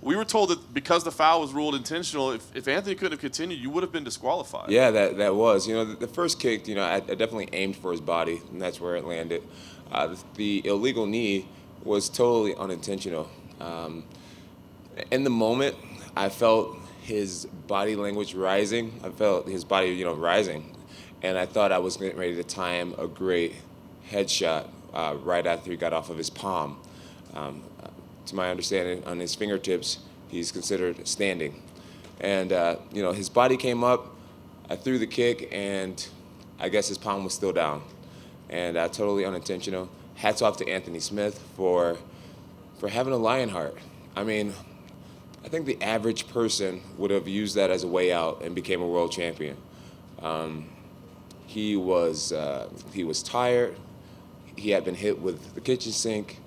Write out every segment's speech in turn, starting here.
we were told that because the foul was ruled intentional, if Anthony couldn't have continued, you would have been disqualified. Yeah, that was. The first kick, I definitely aimed for his body, and that's where it landed. The illegal knee was totally unintentional. In the moment, I felt his body language rising. I felt his body, rising. And I thought I was getting ready to time a great headshot right after he got off of his palm. To my understanding, on his fingertips, he's considered standing. And, his body came up. I threw the kick, and I guess his palm was still down. And totally unintentional. Hats off to Anthony Smith for having a lion heart. I mean, I think the average person would have used that as a way out and became a world champion. He was tired. He had been hit with the kitchen sink,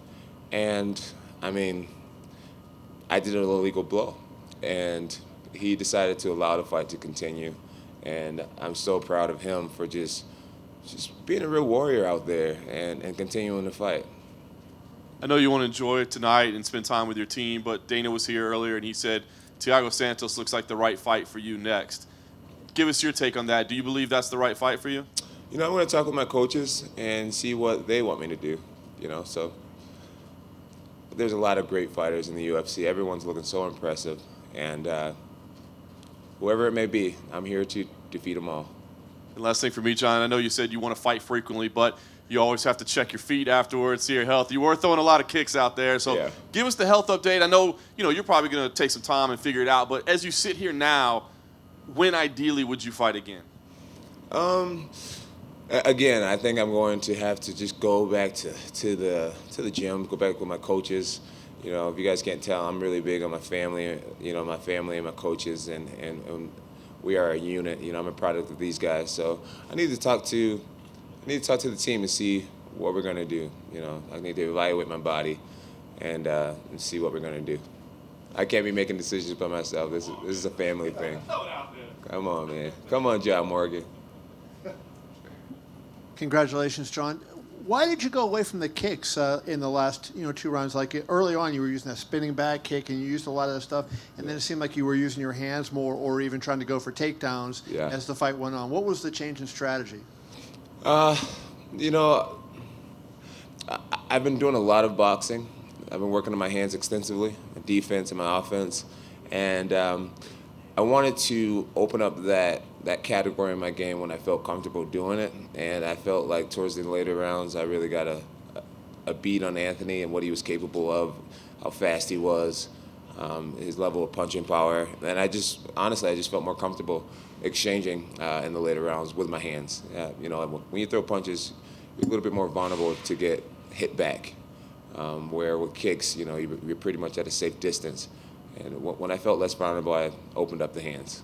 and I mean, I did an illegal blow, and he decided to allow the fight to continue, and I'm so proud of him for just being a real warrior out there and continuing to fight. I know you want to enjoy it tonight and spend time with your team, but Dana was here earlier and he said Thiago Santos looks like the right fight for you next. Give us your take on that. Do you believe that's the right fight for you? I'm going to talk with my coaches and see what they want me to do. So there's a lot of great fighters in the UFC. Everyone's looking so impressive, and whoever it may be, I'm here to defeat them all. And last thing for me, John, I know you said you want to fight frequently, but you always have to check your feet afterwards, see your health. You were throwing a lot of kicks out there, so yeah. Give us the health update. I know, you're probably going to take some time and figure it out, but as you sit here now, when ideally would you fight again? Again, I think I'm going to have to just go back to the gym, go back with my coaches. If you guys can't tell, I'm really big on my family. My family and my coaches, and we are a unit. I'm a product of these guys, so I need to talk to the team and see what we're going to do. I need to evaluate my body and see what we're going to do. I can't be making decisions by myself. This is a family thing. Come on, man. Come on, John Morgan. Congratulations, John. Why did you go away from the kicks in the last 2 rounds? Like early on, you were using that spinning back kick, and you used a lot of that stuff, and then it seemed like you were using your hands more, or even trying to go for takedowns as the fight went on. What was the change in strategy? I've been doing a lot of boxing. I've been working on my hands extensively, my defense and my offense, and I wanted to open up that category in my game when I felt comfortable doing it, and I felt like towards the later rounds I really got a beat on Anthony and what he was capable of, how fast he was, his level of punching power, and I just felt more comfortable exchanging in the later rounds with my hands. When you throw punches, you're a little bit more vulnerable to get hit back, where with kicks, you're pretty much at a safe distance. And when I felt less vulnerable, I opened up the hands.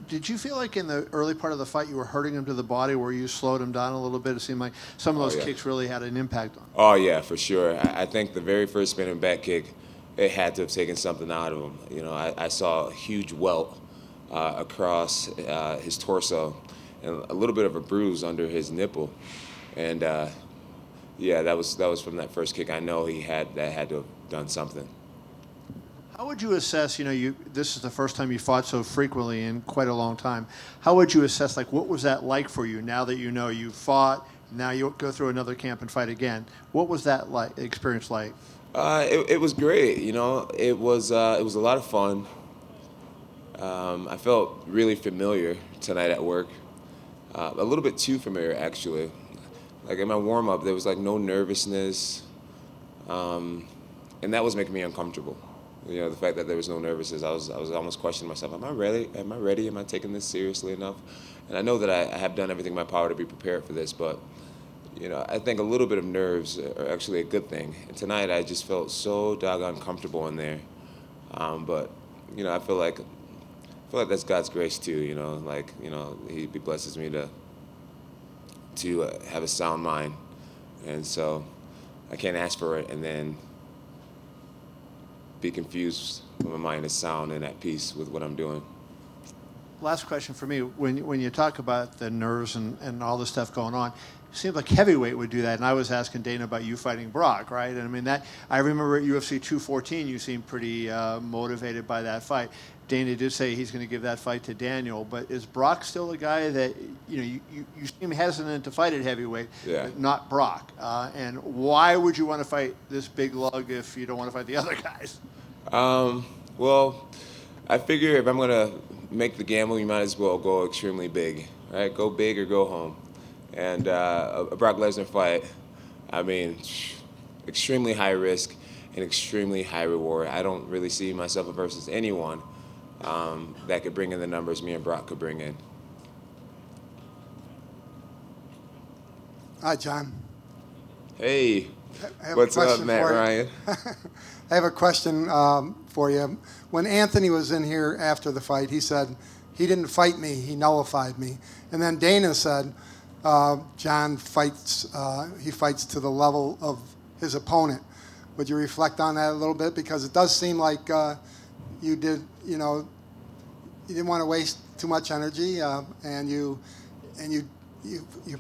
Did you feel like in the early part of the fight you were hurting him to the body, where you slowed him down a little bit? It seemed like some of those kicks really had an impact on him. Oh, yeah, for sure. I think the very first spinning back kick, it had to have taken something out of him. I saw a huge welt across his torso and a little bit of a bruise under his nipple. And, that was from that first kick. I know that had to have done something. How would you assess, this is the first time you fought so frequently in quite a long time. How would you assess, what was that like for you now that you fought, now you go through another camp and fight again? What was that experience like? It was great, It was a lot of fun. I felt really familiar tonight at work. A little bit too familiar, actually. Like in my warm-up, there was no nervousness. And that was making me uncomfortable. The fact that there was no nervousness, I was almost questioning myself. Am I ready? Am I taking this seriously enough? And I know that I have done everything in my power to be prepared for this, but, I think a little bit of nerves are actually a good thing. And tonight I just felt so doggone comfortable in there. But, I feel like that's God's grace too, He blesses me to have a sound mind. And so I can't ask for it and then be confused when my mind is sound and at peace with what I'm doing. Last question for me. When you talk about the nerves and all this stuff going on, seems like heavyweight would do that. And I was asking Dana about you fighting Brock, right? And I mean, that I remember at UFC 214, you seemed pretty motivated by that fight. Dana did say he's going to give that fight to Daniel, but is Brock still a guy that, you seem hesitant to fight at heavyweight, but not Brock? And why would you want to fight this big lug if you don't want to fight the other guys? Well, I figure if I'm going to make the gamble, you might as well go extremely big, right? Go big or go home. And a Brock Lesnar fight, I mean, extremely high risk and extremely high reward. I don't really see myself versus anyone that could bring in the numbers me and Brock could bring in. Hi, John. Hey, what's up, Matt Ryan? I have a question for you. When Anthony was in here after the fight, he said he didn't fight me, he nullified me. And then Dana said John fights, he fights to the level of his opponent. Would you reflect on that a little bit? Because it does seem like you did, you didn't want to waste too much energy, and you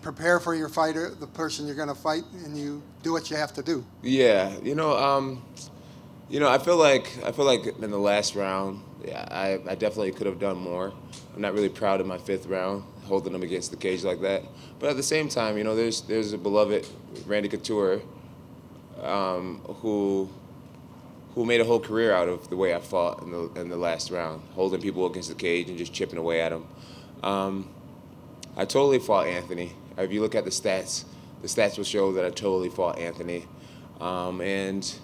prepare for your fighter, the person you're going to fight, and you do what you have to do. Yeah, I feel like in the last round, I definitely could have done more. I'm not really proud of my fifth round, holding him against the cage like that. But at the same time, there's a beloved Randy Couture who made a whole career out of the way I fought in the last round, holding people against the cage and just chipping away at them. I totally fought Anthony. If you look at the stats will show that I totally fought Anthony. And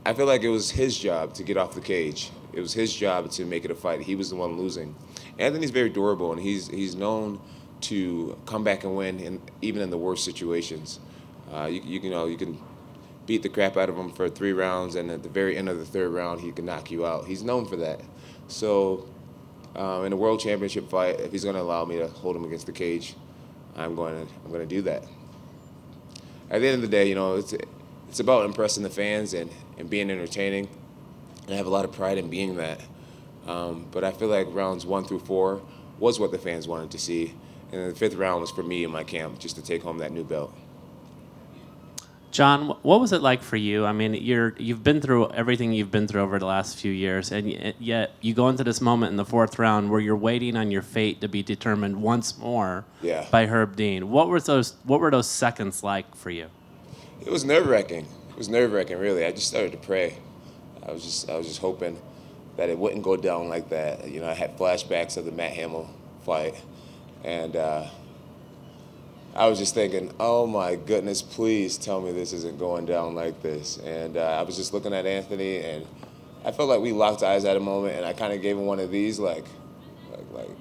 I feel like it was his job to get off the cage. It was his job to make it a fight. He was the one losing. Anthony's very durable, and he's known to come back and win, even in the worst situations. You can beat the crap out of him for 3 rounds, and at the very end of the 3rd round, he can knock you out. He's known for that. So in a world championship fight, if he's going to allow me to hold him against the cage, I'm going to do that. At the end of the day, it's about impressing the fans and being entertaining. And I have a lot of pride in being that. But I feel like rounds 1 through 4 was what the fans wanted to see. And the 5th round was for me in my camp, just to take home that new belt. John, what was it like for you? I mean, you've been through everything you've been through over the last few years, and yet you go into this moment in the 4th round where you're waiting on your fate to be determined once more by Herb Dean. What were those seconds like for you? It was nerve-wracking. It was nerve-wracking, really. I just started to pray. I was just hoping that it wouldn't go down like that. I had flashbacks of the Matt Hamill fight, and I was just thinking, oh my goodness, please tell me this isn't going down like this. And I was just looking at Anthony, and I felt like we locked eyes at a moment, and I kind of gave him one of these, like,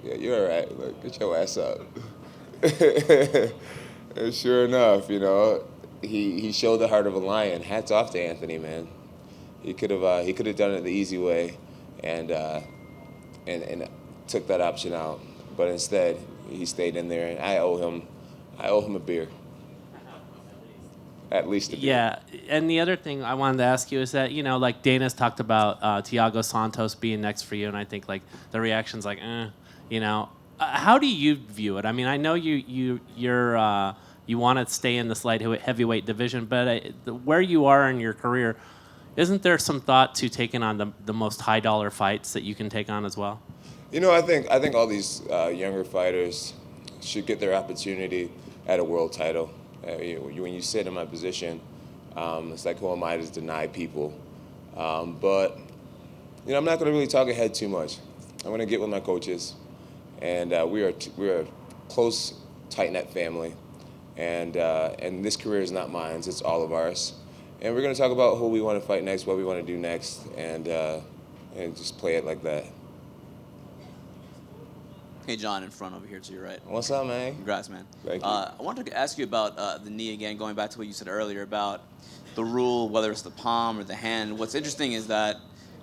yeah, you're all right. Like, get your ass up. And sure enough, he showed the heart of a lion. Hats off to Anthony, man. He could have done it the easy way, and took that option out. But instead, he stayed in there, and I owe him a beer. At least a beer. Yeah, and the other thing I wanted to ask you is that, like Dana's talked about Thiago Santos being next for you, and I think, like, the reaction's like, how do you view it? I mean, I know you want to stay in this light heavyweight division, but where you are in your career, isn't there some thought to taking on the most high-dollar fights that you can take on as well? I think all these younger fighters should get their opportunity at a world title. When you sit in my position, it's like, who am I to deny people? But I'm not going to really talk ahead too much. I'm going to get with my coaches, and we are a close, tight-knit family, and this career is not mine; it's all of ours. And we're going to talk about who we want to fight next, what we want to do next, and just play it like that. Hey, John, in front over here to your right. What's up, man? Congrats, man. Thank you. I wanted to ask you about the knee again, going back to what you said earlier about the rule, whether it's the palm or the hand. What's interesting is that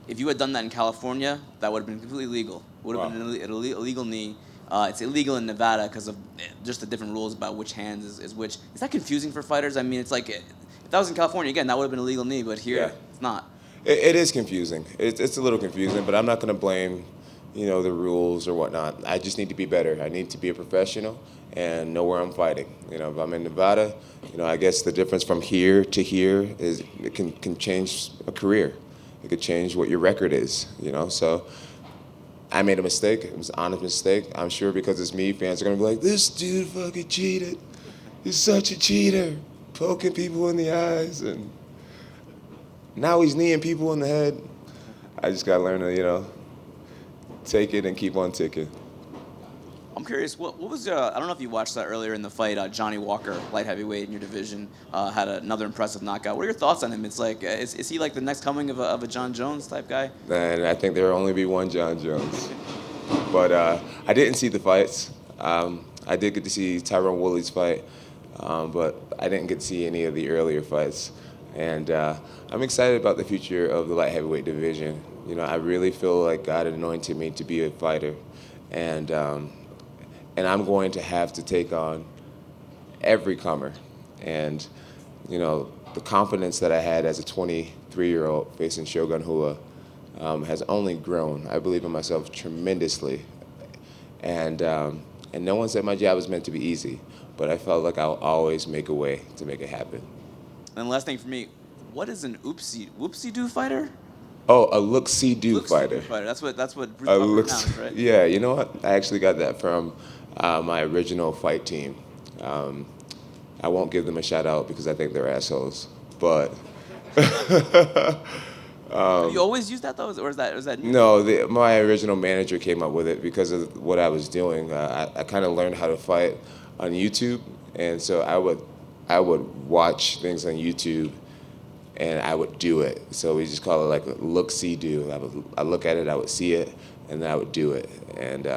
if you had done that in California, that would have been completely legal. It would have been an illegal knee. It's illegal in Nevada because of just the different rules about which hands is which. Is that confusing for fighters? I mean, it's like, if that was in California, again, that would have been a legal knee, but here it's not. It is confusing. It's a little confusing, but I'm not going to blame the rules or whatnot. I just need to be better. I need to be a professional and know where I'm fighting. If I'm in Nevada, I guess the difference from here to here is it can change a career. It could change what your record is, So I made a mistake. It was an honest mistake. I'm sure because it's me, fans are going to be like, this dude fucking cheated. He's such a cheater, poking people in the eyes. And now he's kneeing people in the head. I just got to learn to, take it and keep on ticking. I'm curious, what was I don't know if you watched that earlier in the fight. Johnny Walker, light heavyweight in your division, had another impressive knockout. What are your thoughts on him? It's like, is he like the next coming of a John Jones type guy? And I think there will only be one John Jones. But I didn't see the fights. I did get to see Tyrone Woodley's fight, but I didn't get to see any of the earlier fights. And I'm excited about the future of the light heavyweight division. I really feel like God anointed me to be a fighter, and I'm going to have to take on every comer. And the confidence that I had as a 23-year-old facing Shogun Rua has only grown. I believe in myself tremendously, and no one said my job was meant to be easy, but I felt like I'll always make a way to make it happen. And last thing for me, what is an whoopsie-doo fighter? Oh, a look-see-do fighter. That's what Bruce Buffer announced, right? Yeah, you know what? I actually got that from my original fight team. I won't give them a shout out because I think they're assholes. But Have you always used that though, or is that new? no, my original manager came up with it because of what I was doing. I kind of learned how to fight on YouTube, and so I would watch things on YouTube, and I would do it. So we just call it like look, see, do. I look at it, I would see it, and then I would do it. And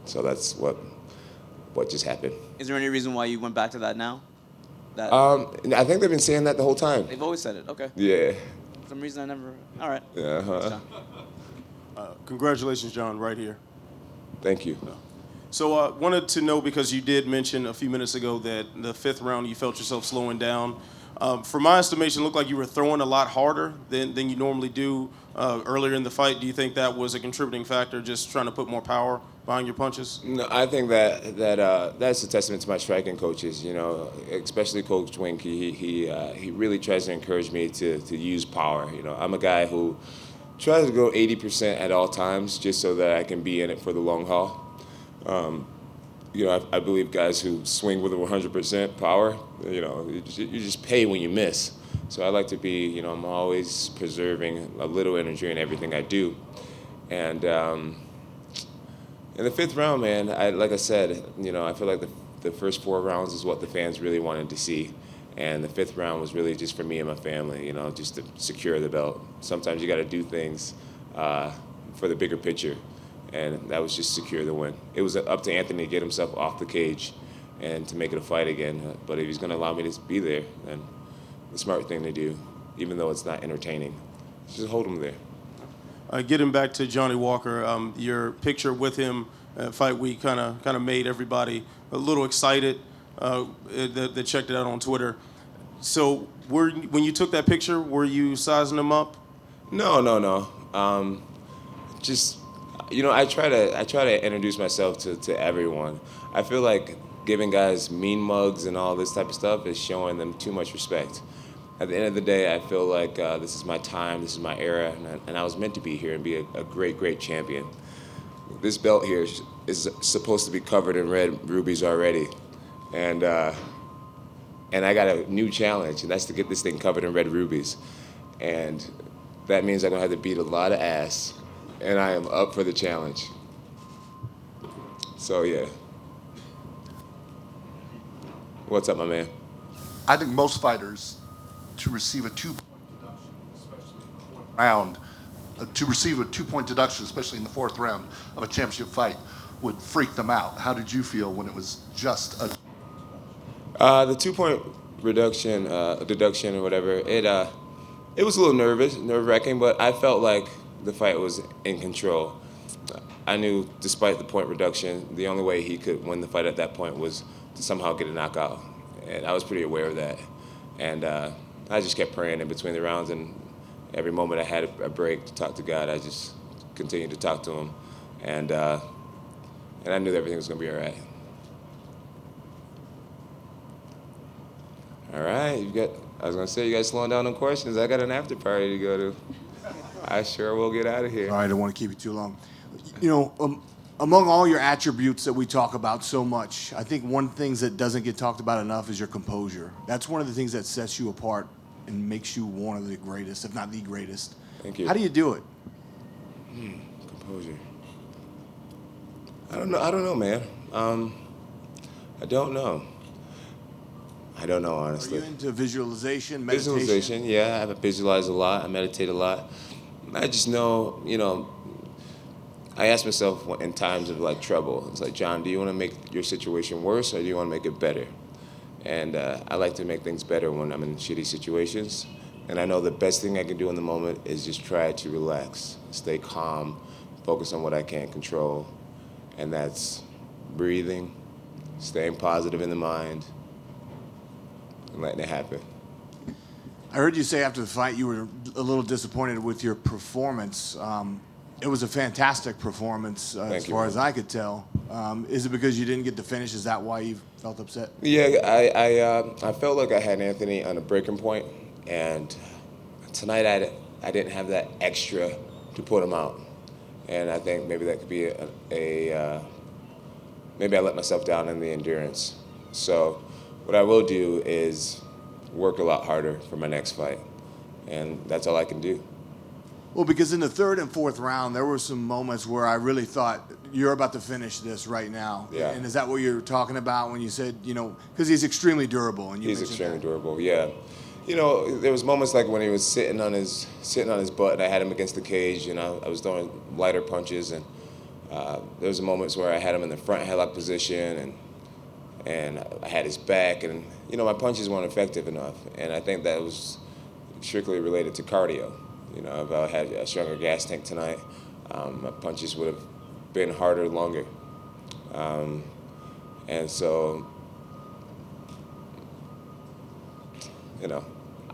so that's what just happened. Is there any reason why you went back to that now? I think they've been saying that the whole time. They've always said it. Okay. Yeah. For some reason I never. All right. Yeah. Congratulations, John, right here. Thank you. So wanted to know, because you did mention a few minutes ago that the fifth round you felt yourself slowing down. For my estimation, it looked like you were throwing a lot harder than you normally do earlier in the fight. Do you think that was a contributing factor, just trying to put more power behind your punches? No, I think that's a testament to my striking coaches. Especially Coach Wink. He really tries to encourage me to use power. I'm a guy who tries to go 80% at all times, just so that I can be in it for the long haul. I believe guys who swing with 100% power, you just pay when you miss. So I like to be, I'm always preserving a little energy in everything I do. And in the fifth round, man, like I said, I feel like the first 4 rounds is what the fans really wanted to see. And the fifth round was really just for me and my family, just to secure the belt. Sometimes you got to do things for the bigger picture. And that was just secure the win. It was up to Anthony to get himself off the cage and to make it a fight again. But if he's going to allow me to be there, then the smart thing to do, even though it's not entertaining, is just hold him there. Getting back to Johnny Walker, your picture with him at Fight Week kind of made everybody a little excited that checked it out on Twitter. So when you took that picture, were you sizing him up? No. I try to introduce myself to everyone. I feel like giving guys mean mugs and all this type of stuff is showing them too much respect. At the end of the day, I feel like this is my time, this is my era, and I was meant to be here and be a great, great champion. This belt here is supposed to be covered in red rubies already, and I got a new challenge, and that's to get this thing covered in red rubies. And that means I'm gonna have to beat a lot of ass, and I am up for the challenge. So yeah. What's up, my man? I think most fighters, to receive a 2-point deduction, especially in the fourth round, to receive a 2-point deduction, especially in the fourth round of a championship fight, would freak them out. How did you feel when it was just a? The 2-point deduction or whatever, it was a little nerve-wracking, but I felt like the fight was in control. I knew, despite the point reduction, the only way he could win the fight at that point was to somehow get a knockout, and I was pretty aware of that. And I just kept praying in between the rounds, and every moment I had a break to talk to God, I just continued to talk to him. and I knew that everything was gonna be all right. All right, I was gonna say, you guys slowing down on questions. I got an after party to go to. I sure will get out of here. All right, I don't want to keep you too long. You know, among all your attributes that we talk about so much, I think one thing that doesn't get talked about enough is your composure. That's one of the things that sets you apart and makes you one of the greatest, if not the greatest. Thank you. How do you do it? Composure. I don't know, man. I don't know. I don't know, Are honestly. you into visualization, meditation? Visualization, yeah. I visualize a lot. I meditate a lot. I just know, I ask myself in times of like trouble, it's like, John, do you want to make your situation worse or do you want to make it better? And I like to make things better when I'm in shitty situations. And I know the best thing I can do in the moment is just try to relax, stay calm, focus on what I can't control. And that's breathing, staying positive in the mind, and letting it happen. I heard you say after the fight you were a little disappointed with your performance. It was a fantastic performance as far as I could tell. Is it because you didn't get the finish? Is that why you felt upset? Yeah, I felt like I had Anthony on a breaking point, and tonight I didn't have that extra to put him out. And I think maybe that could be maybe I let myself down in the endurance. So what I will do is work a lot harder for my next fight, and that's all I can do. Well, because in the third and fourth round, there were some moments where I really thought, you're about to finish this right now. Yeah. And is that what you're talking about when you said, because he's extremely durable? And He's extremely durable, yeah. There was moments like when he was sitting on his butt, and I had him against the cage, and I was throwing lighter punches, and there was moments where I had him in the front headlock position, and I had his back, and my punches weren't effective enough, and I think that was strictly related to cardio. If I had a stronger gas tank tonight, my punches would have been harder, longer, and so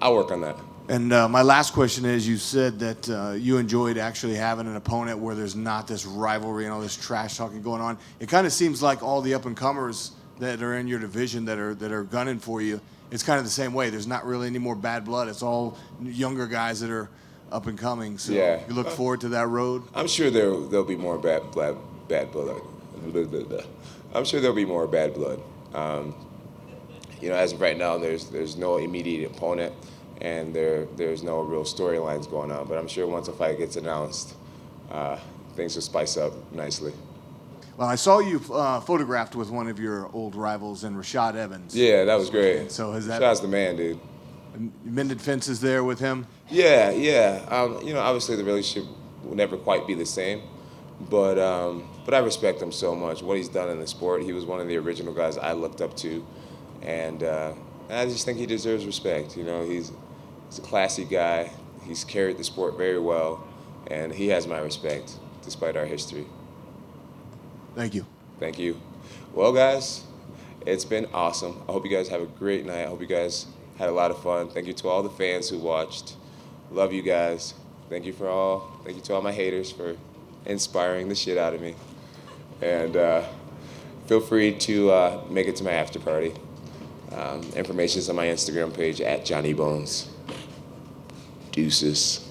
I'll work on that. And my last question is, you said that you enjoyed actually having an opponent where there's not this rivalry and all this trash talking going on. It kind of seems like all the up-and-comers that are in your division that are gunning for you, it's kind of the same way. There's not really any more bad blood. It's all younger guys that are up and coming. So yeah. You look forward to that road? I'm sure there'll be more bad blood. I'm sure there'll be more bad blood. As of right now, there's no immediate opponent, and there's no real storylines going on. But I'm sure once a fight gets announced, things will spice up nicely. Well, I saw you photographed with one of your old rivals in Rashad Evans. Yeah, that was great. So has that? Rashad's the man, dude. You mended fences there with him? Yeah. Obviously the relationship will never quite be the same, but I respect him so much. What he's done in the sport, he was one of the original guys I looked up to, and I just think he deserves respect. He's a classy guy. He's carried the sport very well, and he has my respect despite our history. Thank you. Thank you. Well, guys, it's been awesome. I hope you guys have a great night. I hope you guys had a lot of fun. Thank you to all the fans who watched. Love you guys. Thank you to all my haters for inspiring the shit out of me. And feel free to make it to my after party. Information is on my Instagram page @JohnnyBones. Deuces.